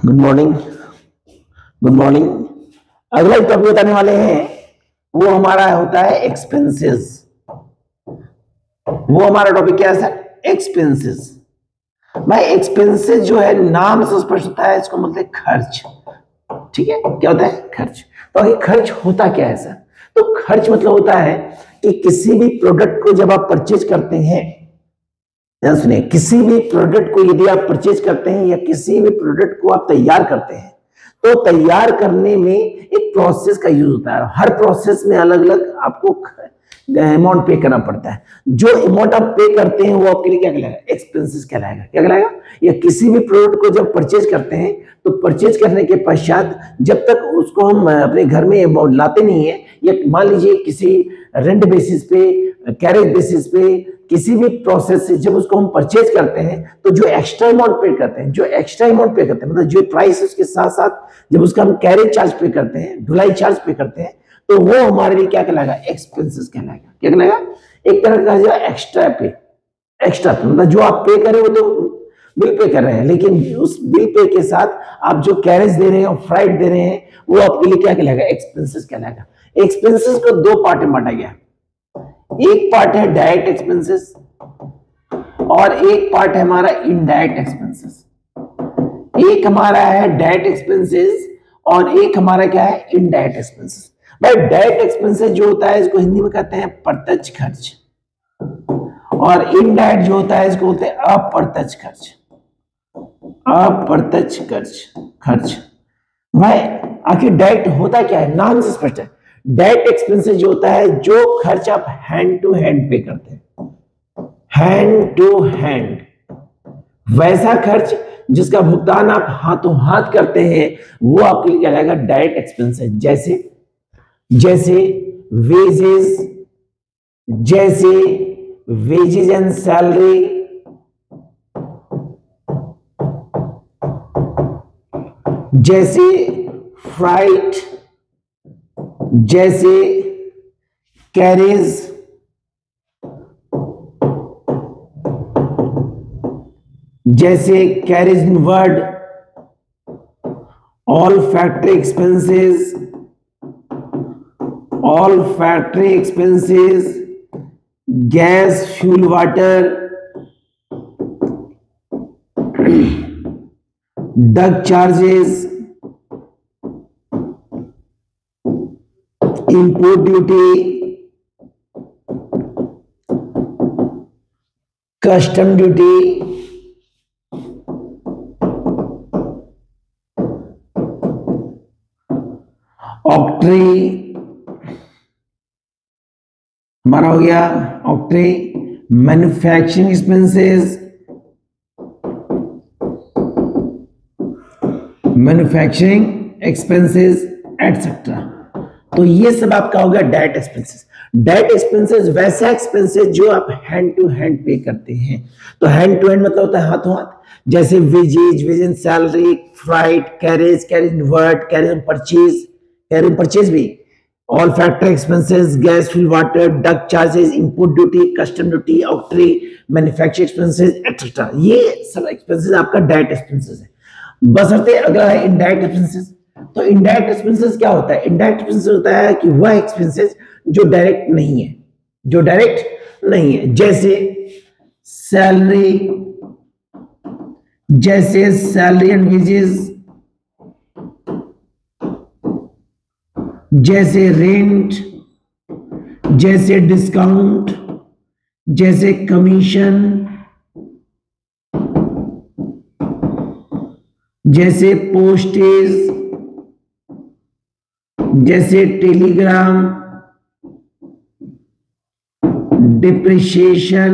Good morning. Good morning. अगला topic बताने वाले हैं, वो हमारा होता है एक्सपेंसेस। वो हमारा टॉपिक क्या है सर? एक्सपेंसेस। भाई एक्सपेंसेस जो है नाम से स्पष्ट होता है, इसको बोलते हैं खर्च। ठीक है, क्या होता है? खर्च। तो ये खर्च होता क्या है सर? तो खर्च मतलब होता है कि किसी भी प्रोडक्ट को जब आप परचेज करते हैं, सुनिए, किसी भी प्रोडक्ट को यदि आप परचेज करते हैं या किसी भी प्रोडक्ट को आप तैयार करते हैं, तो तैयार करने में एक प्रोसेस का यूज होता है। हर प्रोसेस में अलग अलग आपको अमाउंट पे करना पड़ता है। जो अमाउंट आप पे करते हैं वो आपके लिए क्या कहलाएगा? एक्सपेंसेस कहलाएगा। क्या कहलाएगा? या किसी भी प्रोडक्ट को जब परचेज करते हैं तो परचेज करने के पश्चात जब तक उसको हम अपने घर में लाते नहीं है, या मान लीजिए किसी रेंट बेसिस पे, कैरेज बेसिस पे, किसी भी प्रोसेस से जब उसको हम परचेज करते हैं तो जो एक्स्ट्रा अमाउंट पे करते हैं, मतलब जो प्राइस उसके साथ साथ जब उसका हम कैरेज चार्ज पे करते हैं, ढुलाई चार्ज पे करते हैं, तो वो हमारे लिए क्या कहलाएगा? एक्सपेंसेस कहलाएगा। क्या कहलाएगा? एक तरह का जो एक्स्ट्रा पे, मतलब जो आप पे करें वो तो बिल पे कर रहे हैं, लेकिन उस बिल पे के साथ आप जो कैरेज दे रहे हैं और फ्राइट दे रहे हैं, वो आपके लिए क्या कहलाएगा? एक्सपेंसेस कहलाएगा। एक्सपेंसेस को दो पार्ट में बांटा गया। एक पार्ट है डायरेक्ट एक्सपेंसेस और एक पार्ट है हमारा इनडायरेक्ट एक्सपेंसेस। एक हमारा है डायरेक्ट एक्सपेंसेस और एक हमारा क्या है? Indirect expenses. भाई डायरेक्ट एक्सपेंसेस जो होता है इसको हिंदी में कहते हैं प्रत्यक्ष खर्च, और इनडायरेक्ट जो होता है इसको बोलते हैं अप्रत्यक्ष खर्च। अप्रत्यक्ष खर्च। भाई आखिर डायरेक्ट होता क्या है? नाम से स्पष्ट है। डायरेक्ट एक्सपेंसेस जो होता है, जो खर्च आप हैंड टू हैंड पे करते हैं, हैंड टू हैंड, वैसा खर्च जिसका भुगतान आप हाथों हाथ करते हैं, वो आपके लिए क्या रहेगा? Direct expenses. जैसे वेजेस एंड सैलरी, जैसे फ्राइट, जैसे कैरेज, जैसे carriage inward, all factory expenses, gas, fuel, water, dock charges, import duty, custom duty, octroi, हमारा हो गया ऑक्ट्री, मैन्युफैक्चरिंग एक्सपेंसेस एटसेट्रा। तो ये सब आपका होगा डायरेक्ट एक्सपेंसेस। डायरेक्ट एक्सपेंसेस वैसा एक्सपेंसेस जो आप हैंड टू हैंड पे करते हैं। तो हैंड टू हैंड मतलब होता है हाथों हाथ, जैसे wages, salary, freight, carriage inward, carriage purchase भी, all factory expenses, gas, fuel, water, dock charges, import duty, custom duty, octroi, manufacturing expenses etcetera. ये सब एक्सपेंसेस आपका डायरेक्ट एक्सपेंसेस है। बशर्ते अगला है इनडायरेक्ट एक्सपेंसेस। तो इनडायरेक्ट एक्सपेंसेस क्या होता है? इनडायरेक्ट एक्सपेंसेस होता है कि वह एक्सपेंसेस जो डायरेक्ट नहीं है, जैसे सैलरी एंड वेजेस, जैसे रेंट, जैसे डिस्काउंट, जैसे कमीशन, जैसे पोस्टेज, जैसे Telegram, depreciation,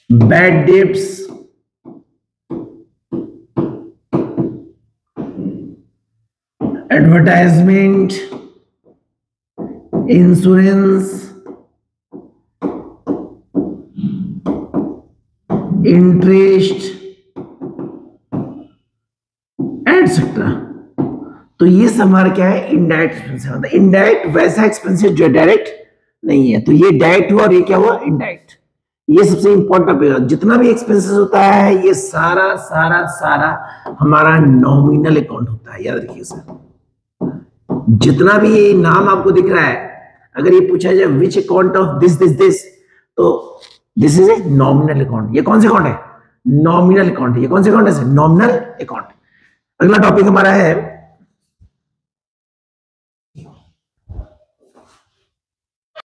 bad debts, advertisement, insurance, interest etcetera. तो ये सब हमारा क्या है? इनडायरेक्ट एक्सपेंसेस होता है। इनडायरेक्ट वैसा एक्सपेंसेस जो डायरेक्ट नहीं है, तो ये डायरेक्ट हुआ और ये क्या हुआ, इनडायरेक्ट। ये सबसे इंपॉर्टेंट टॉपिक है। जितना भी एक्सपेंसेस होता है ये सारा सारा सारा हमारा नॉमिनल अकाउंट होता है, याद रखिए सर। जितना भी ये नाम आपको दिख रहा है, अगर ये पूछा जाए which account of this this this, तो this is a nominal account. ये कौन सा अकाउंट है, नॉमिनल अकाउंट। ये कौन सा अकाउंट है, नॉमिनल अकाउंट। अगला टॉपिक हमारा है